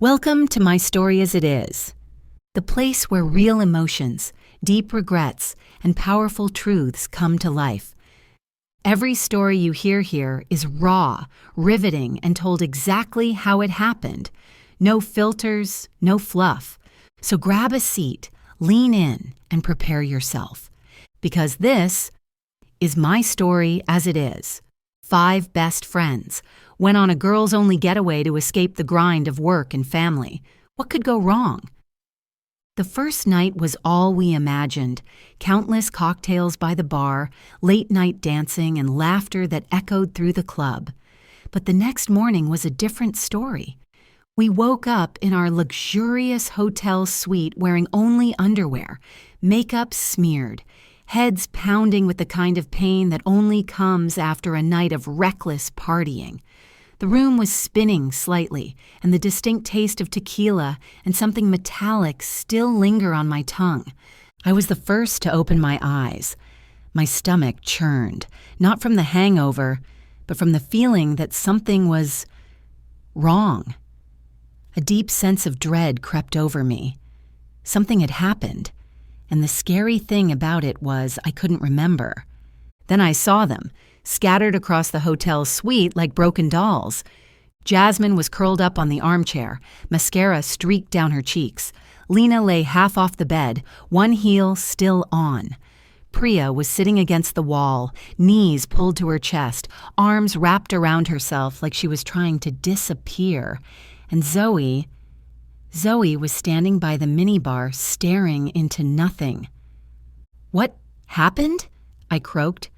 Welcome to My Story as It Is, the place where real emotions, deep regrets, and powerful truths come to life. Every story you hear here is raw, riveting, and told exactly how it happened. No filters, no fluff. So grab a seat, lean in, and prepare yourself. Because this is My Story as It Is. 5 best friends went on a girls-only getaway to escape the grind of work and family. What could go wrong? The first night was all we imagined. Countless cocktails by the bar, late-night dancing, and laughter that echoed through the club. But the next morning was a different story. We woke up in our luxurious hotel suite wearing only underwear, makeup smeared, heads pounding with the kind of pain that only comes after a night of reckless partying. The room was spinning slightly, and the distinct taste of tequila and something metallic still linger on my tongue. I was the first to open my eyes. My stomach churned, not from the hangover, but from the feeling that something was wrong. A deep sense of dread crept over me. Something had happened, and the scary thing about it was I couldn't remember. Then I saw them, scattered across the hotel suite like broken dolls. Jasmine was curled up on the armchair, mascara streaked down her cheeks. Lena lay half off the bed, one heel still on. Priya was sitting against the wall, knees pulled to her chest, arms wrapped around herself like she was trying to disappear. And Zoe was standing by the minibar, staring into nothing. "What happened?" I croaked.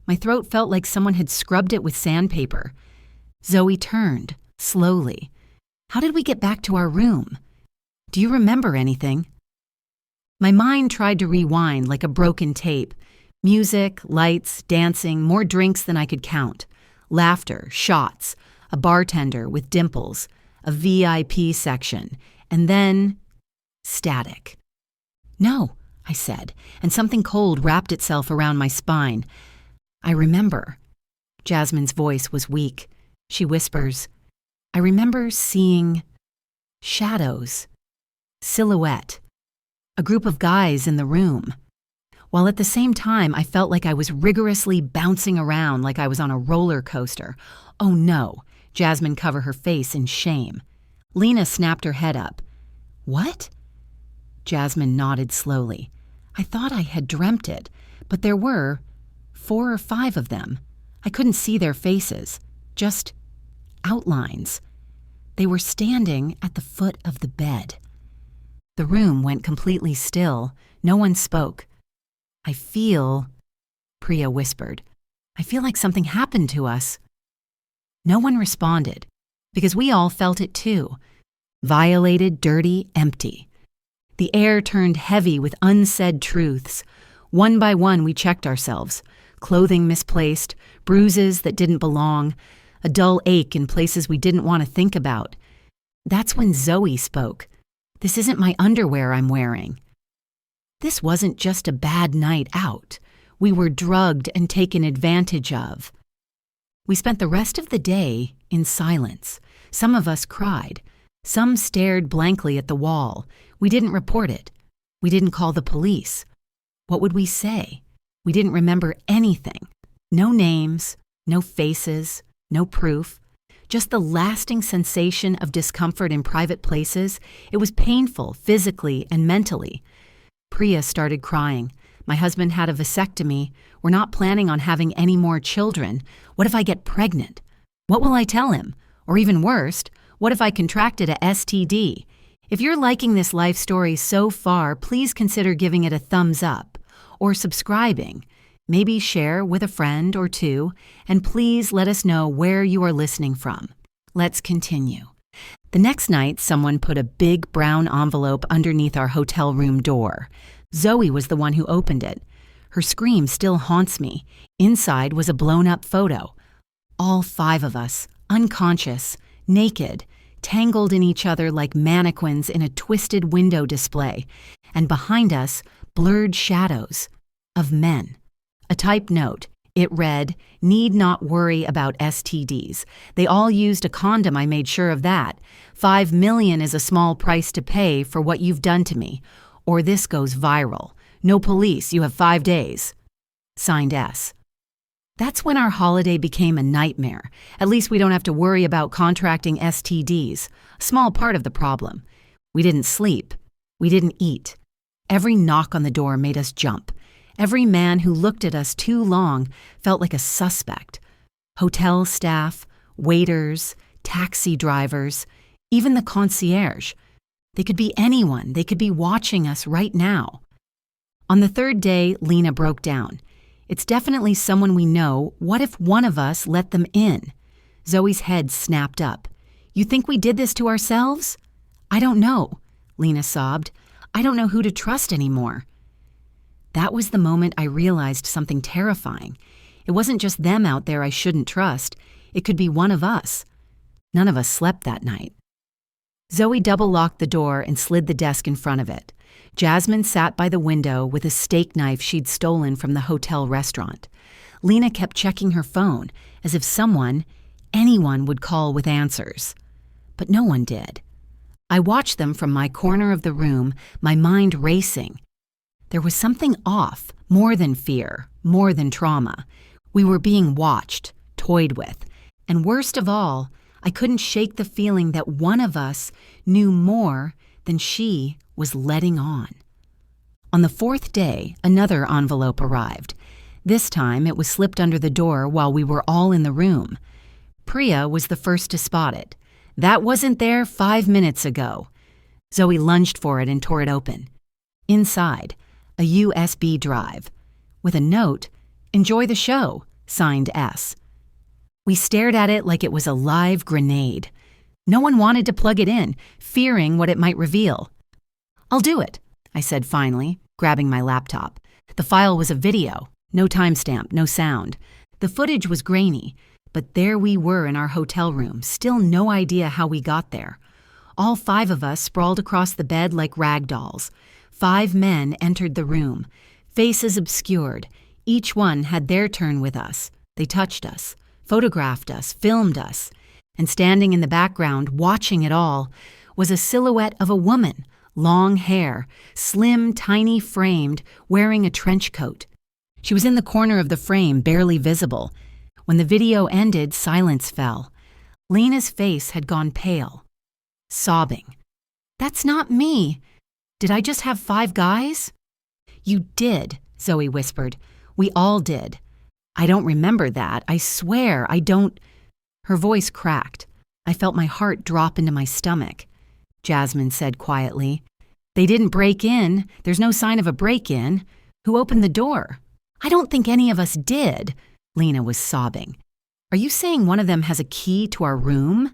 My throat felt like someone had scrubbed it with sandpaper. Zoe turned, slowly. "How did we get back to our room? Do you remember anything?" My mind tried to rewind like a broken tape. Music, lights, dancing, more drinks than I could count. Laughter, shots, a bartender with dimples, a VIP section, and then static. "No," I said, and something cold wrapped itself around my spine. "I remember." Jasmine's voice was weak. She whispers, "I remember seeing shadows, silhouette, a group of guys in the room." While at the same time, I felt like I was rigorously bouncing around like I was on a roller coaster. "Oh no," Jasmine covered her face in shame. Lena snapped her head up. "What?" Jasmine nodded slowly. "I thought I had dreamt it, but there were 4 or 5 of them. I couldn't see their faces, just outlines. They were standing at the foot of the bed." The room went completely still. No one spoke. "I feel," Priya whispered, "I feel like something happened to us." No one responded, because we all felt it too. Violated, dirty, empty. The air turned heavy with unsaid truths. One by one, we checked ourselves. Clothing misplaced, bruises that didn't belong, a dull ache in places we didn't want to think about. That's when Zoe spoke. "This isn't my underwear I'm wearing." This wasn't just a bad night out. We were drugged and taken advantage of. We spent the rest of the day in silence. Some of us cried. Some stared blankly at the wall. We didn't report it. We didn't call the police. What would we say? We didn't remember anything. No names, no faces, no proof. Just the lasting sensation of discomfort in private places. It was painful, physically and mentally. Priya started crying. "My husband had a vasectomy. We're not planning on having any more children. What if I get pregnant? What will I tell him? Or even worse, what if I contracted a STD? If you're liking this life story so far, please consider giving it a thumbs up or subscribing. Maybe share with a friend or two, and please let us know where you are listening from. Let's continue. The next night, someone put a big brown envelope underneath our hotel room door. Zoe was the one who opened it. Her scream still haunts me. Inside was a blown-up photo. All 5 of us, unconscious, naked, tangled in each other like mannequins in a twisted window display, and behind us, blurred shadows of men. A typed note, It read, "Need not worry about STDs. They all used a condom, I made sure of that. 5 million is a small price to pay for what you've done to me. Or this goes viral. No police, you have 5 days." Signed S. That's when our holiday became a nightmare. At least we don't have to worry about contracting STDs, a small part of the problem. We didn't sleep. We didn't eat. Every knock on the door made us jump. Every man who looked at us too long felt like a suspect. Hotel staff, waiters, taxi drivers, even the concierge. They could be anyone. They could be watching us right now. On the third day, Lena broke down. "It's definitely someone we know. What if one of us let them in?" Zoe's head snapped up. "You think we did this to ourselves?" "I don't know," Lena sobbed. "I don't know who to trust anymore." That was the moment I realized something terrifying. It wasn't just them out there I shouldn't trust. It could be one of us. None of us slept that night. Zoe double-locked the door and slid the desk in front of it. Jasmine sat by the window with a steak knife she'd stolen from the hotel restaurant. Lena kept checking her phone, as if someone, anyone, would call with answers. But no one did. I watched them from my corner of the room, my mind racing. There was something off, more than fear, more than trauma. We were being watched, toyed with, and worst of all, I couldn't shake the feeling that one of us knew more than she was letting on. On the fourth day, another envelope arrived. This time, it was slipped under the door while we were all in the room. Priya was the first to spot it. "That wasn't there 5 minutes ago." Zoe lunged for it and tore it open. Inside, a USB drive. With a note, "Enjoy the show," signed S. We stared at it like it was a live grenade. No one wanted to plug it in, fearing what it might reveal. "I'll do it," I said finally, grabbing my laptop. The file was a video, no timestamp, no sound. The footage was grainy, but there we were in our hotel room, still no idea how we got there. All 5 of us sprawled across the bed like rag dolls. 5 men entered the room, faces obscured. Each one had their turn with us. They touched us, photographed us, filmed us. And standing in the background, watching it all, was a silhouette of a woman, long hair, slim, tiny framed, wearing a trench coat. She was in the corner of the frame, barely visible. When the video ended, silence fell. Lena's face had gone pale, sobbing. "That's not me. Did I just have 5 guys?" "You did," Zoe whispered. "We all did. I don't remember that. I swear, I don't." Her voice cracked. I felt my heart drop into my stomach. Jasmine said quietly, "They didn't break in. There's no sign of a break-in. Who opened the door?" "I don't think any of us did." Lena was sobbing. "Are you saying one of them has a key to our room?"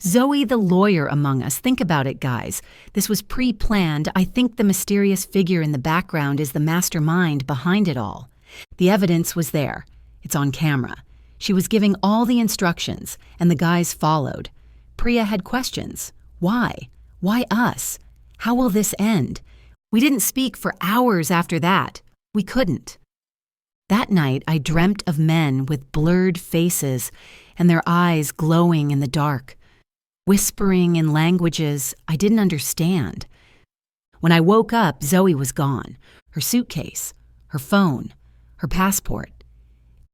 Zoe, the lawyer among us, think about it, guys. This was pre-planned. I think the mysterious figure in the background is the mastermind behind it all. The evidence was there. It's on camera. She was giving all the instructions, and the guys followed. Priya had questions. Why? Why us? How will this end? We didn't speak for hours after that. We couldn't. That night, I dreamt of men with blurred faces and their eyes glowing in the dark, whispering in languages I didn't understand. When I woke up, Zoe was gone. Her suitcase, her phone, her passport.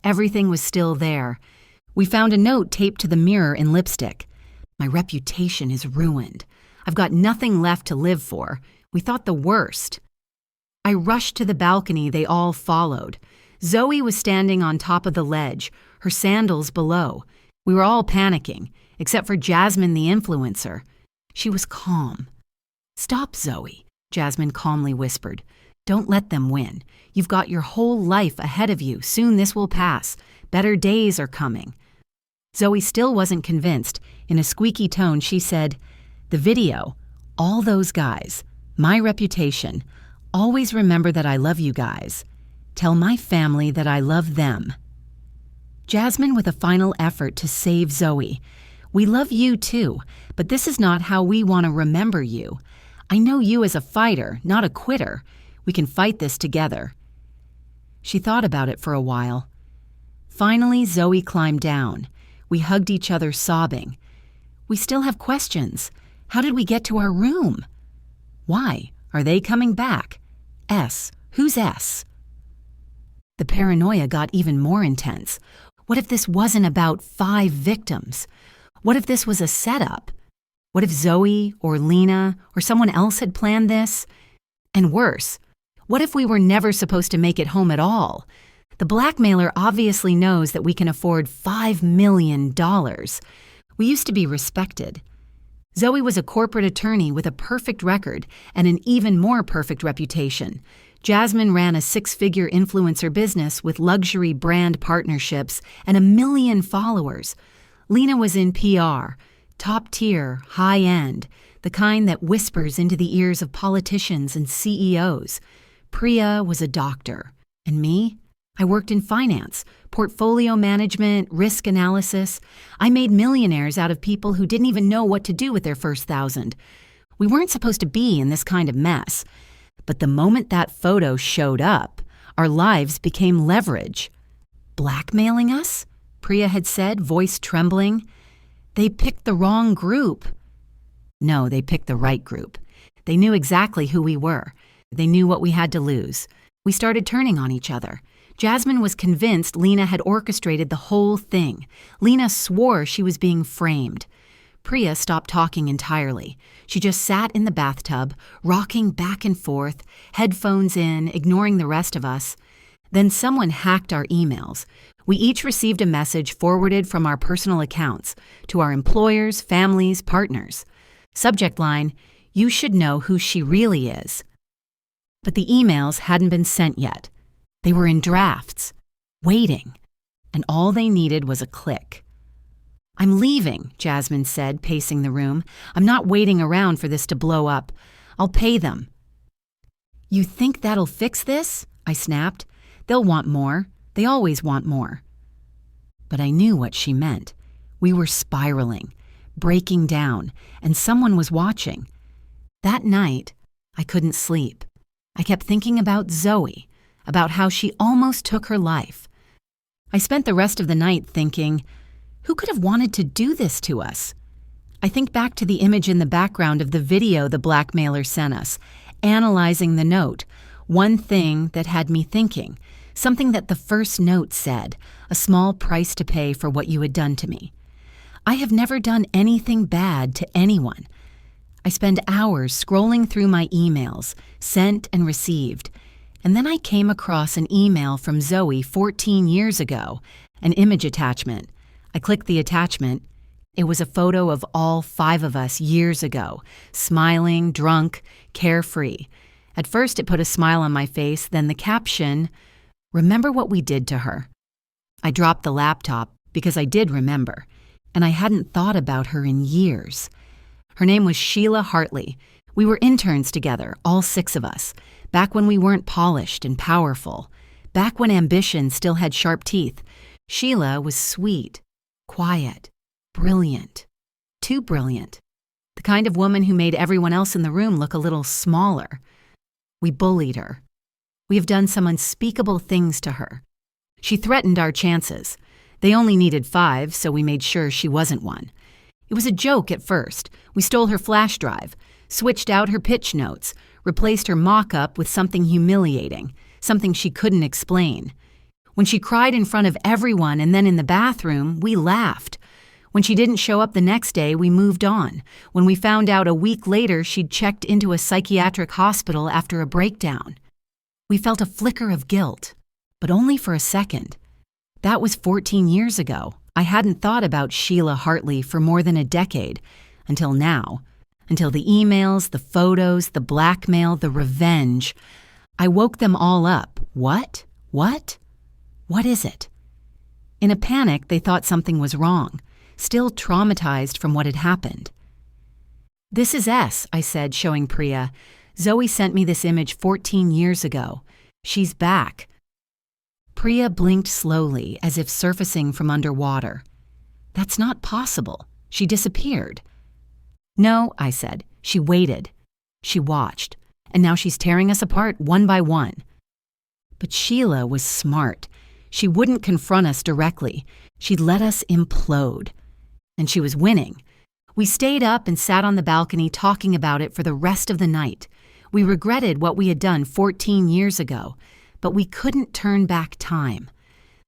Everything was still there. We found a note taped to the mirror in lipstick. "My reputation is ruined. I've got nothing left to live for. We thought the worst." I rushed to the balcony. They all followed. Zoe was standing on top of the ledge, her sandals below. We were all panicking, except for Jasmine, the influencer. She was calm. "Stop, Zoe," Jasmine calmly whispered. "Don't let them win. You've got your whole life ahead of you. Soon this will pass. Better days are coming." Zoe still wasn't convinced. In a squeaky tone, she said, "The video, all those guys, my reputation. Always remember that I love you guys. Tell my family that I love them." Jasmine with a final effort to save Zoe. "We love you too, but this is not how we want to remember you. I know you as a fighter, not a quitter. We can fight this together." She thought about it for a while. Finally, Zoe climbed down. We hugged each other, sobbing. We still have questions. How did we get to our room? Why? Are they coming back? S. Who's S? The paranoia got even more intense. What if this wasn't about 5 victims? What if this was a setup? What if Zoe or Lena or someone else had planned this? And worse, what if we were never supposed to make it home at all? The blackmailer obviously knows that we can afford $5 million. We used to be respected. Zoe was a corporate attorney with a perfect record and an even more perfect reputation. Jasmine ran a 6-figure influencer business with luxury brand partnerships and 1 million followers. Lena was in PR, top tier, high end, the kind that whispers into the ears of politicians and CEOs. Priya was a doctor. And me? I worked in finance, portfolio management, risk analysis. I made millionaires out of people who didn't even know what to do with their first 1,000. We weren't supposed to be in this kind of mess. But the moment that photo showed up, our lives became leverage. Blackmailing us? Priya had said, voice trembling. They picked the wrong group. No, they picked the right group. They knew exactly who we were. They knew what we had to lose. We started turning on each other. Jasmine was convinced Lena had orchestrated the whole thing. Lena swore she was being framed. Priya stopped talking entirely. She just sat in the bathtub, rocking back and forth, headphones in, ignoring the rest of us. Then someone hacked our emails. We each received a message forwarded from our personal accounts to our employers, families, partners. Subject line, "You should know who she really is." But the emails hadn't been sent yet. They were in drafts, waiting, and all they needed was a click. "I'm leaving," Jasmine said, pacing the room. "I'm not waiting around for this to blow up. I'll pay them." "You think that'll fix this?" I snapped. "They'll want more. They always want more." But I knew what she meant. We were spiraling, breaking down, and someone was watching. That night, I couldn't sleep. I kept thinking about Zoe, about how she almost took her life. I spent the rest of the night thinking, who could have wanted to do this to us? I think back to the image in the background of the video the blackmailer sent us, analyzing the note, one thing that had me thinking, something that the first note said, a small price to pay for what you had done to me. I have never done anything bad to anyone. I spend hours scrolling through my emails, sent and received, and then I came across an email from Zoe 14 years ago, an image attachment. I clicked the attachment. It was a photo of all 5 of us years ago, smiling, drunk, carefree. At first it put a smile on my face, then the caption, "Remember what we did to her." I dropped the laptop because I did remember, and I hadn't thought about her in years. Her name was Sheila Hartley. We were interns together, all 6 of us, back when we weren't polished and powerful, back when ambition still had sharp teeth. Sheila was sweet, quiet, brilliant, too brilliant, the kind of woman who made everyone else in the room look a little smaller. We bullied her. We have done some unspeakable things to her. She threatened our chances. They only needed 5, so we made sure she wasn't one. It was a joke at first. We stole her flash drive, switched out her pitch notes, replaced her mock-up with something humiliating, something she couldn't explain. When she cried in front of everyone and then in the bathroom, we laughed. When she didn't show up the next day, we moved on. When we found out a week later she'd checked into a psychiatric hospital after a breakdown, we felt a flicker of guilt, but only for a second. That was 14 years ago. I hadn't thought about Sheila Hartley for more than a decade, until now. Until the emails, the photos, the blackmail, the revenge. I woke them all up. What? What? What is it? In a panic, they thought something was wrong, still traumatized from what had happened. "This is S," I said, showing Priya. "Zoe sent me this image 14 years ago. She's back." Priya blinked slowly, as if surfacing from underwater. "That's not possible. She disappeared." "No," I said. "She waited. She watched. And now she's tearing us apart one by one." But Sheila was smart. She wouldn't confront us directly. She'd let us implode. And she was winning. We stayed up and sat on the balcony talking about it for the rest of the night. We regretted what we had done 14 years ago, but we couldn't turn back time.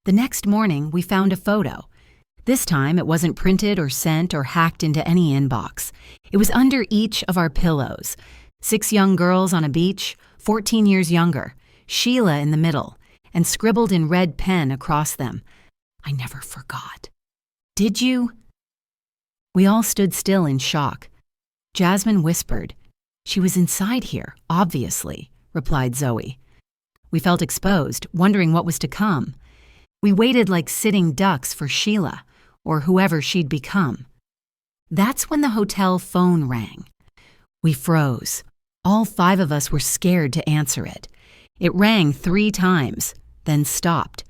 The next morning, we found a photo. This time, it wasn't printed or sent or hacked into any inbox. It was under each of our pillows. 6 young girls on a beach, 14 years younger, Sheila in the middle, and scribbled in red pen across them. I never forgot. Did you? We all stood still in shock. Jasmine whispered. She was inside here, obviously, replied Zoe. We felt exposed, wondering what was to come. We waited like sitting ducks for Sheila, or whoever she'd become. That's when the hotel phone rang. We froze. All 5 of us were scared to answer it. It rang 3 times, then stopped.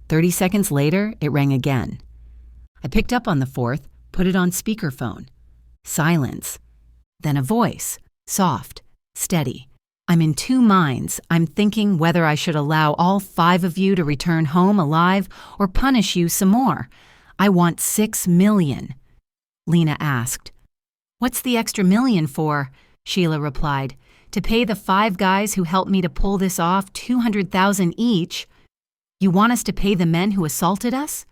30 seconds later, it rang again. I picked up on the 4th, put it on speakerphone. Silence. Then a voice, soft, steady. I'm in 2 minds. I'm thinking whether I should allow all 5 of you to return home alive or punish you some more. I want $6 million. Lena asked. What's the extra million for? Sheila replied. To pay the 5 guys who helped me to pull this off $200,000 each. You want us to pay the men who assaulted us?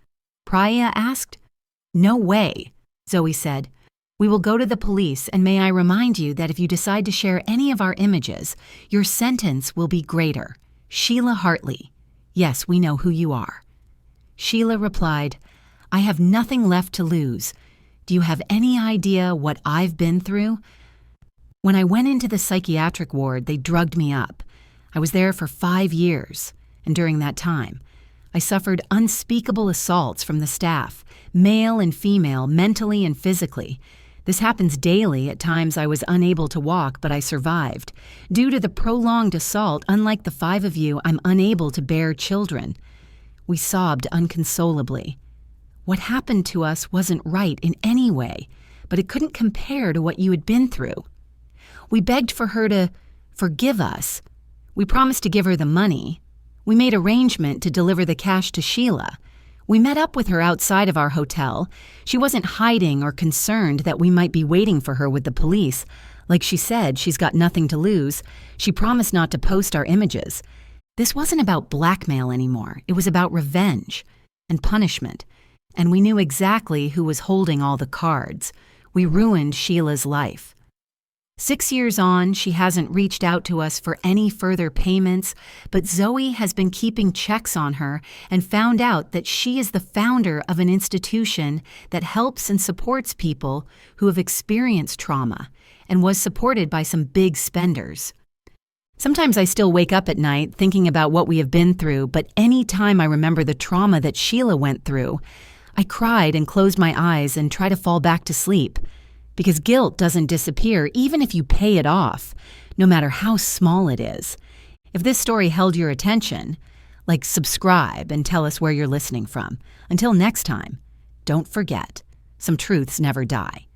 Priya asked. No way, Zoe said. We will go to the police, and may I remind you that if you decide to share any of our images, your sentence will be greater. Sheila Hartley. Yes, we know who you are. Sheila replied, I have nothing left to lose. Do you have any idea what I've been through? When I went into the psychiatric ward, they drugged me up. I was there for 5 years, and during that time, I suffered unspeakable assaults from the staff, male and female, mentally and physically. This happens daily. At times I was unable to walk, but I survived. Due to the prolonged assault, unlike the 5 of you, I'm unable to bear children. We sobbed unconsolably. What happened to us wasn't right in any way, but it couldn't compare to what you had been through. We begged for her to forgive us. We promised to give her the money. We made arrangement to deliver the cash to Sheila. We met up with her outside of our hotel. She wasn't hiding or concerned that we might be waiting for her with the police. Like she said, she's got nothing to lose. She promised not to post our images. This wasn't about blackmail anymore. It was about revenge and punishment. And we knew exactly who was holding all the cards. We ruined Sheila's life. 6 years on, she hasn't reached out to us for any further payments, but Zoe has been keeping checks on her and found out that she is the founder of an institution that helps and supports people who have experienced trauma and was supported by some big spenders. Sometimes I still wake up at night thinking about what we have been through, but any time I remember the trauma that Sheila went through, I cried and closed my eyes and try to fall back to sleep. Because guilt doesn't disappear even if you pay it off, no matter how small it is. If this story held your attention, subscribe and tell us where you're listening from. Until next time, don't forget, some truths never die.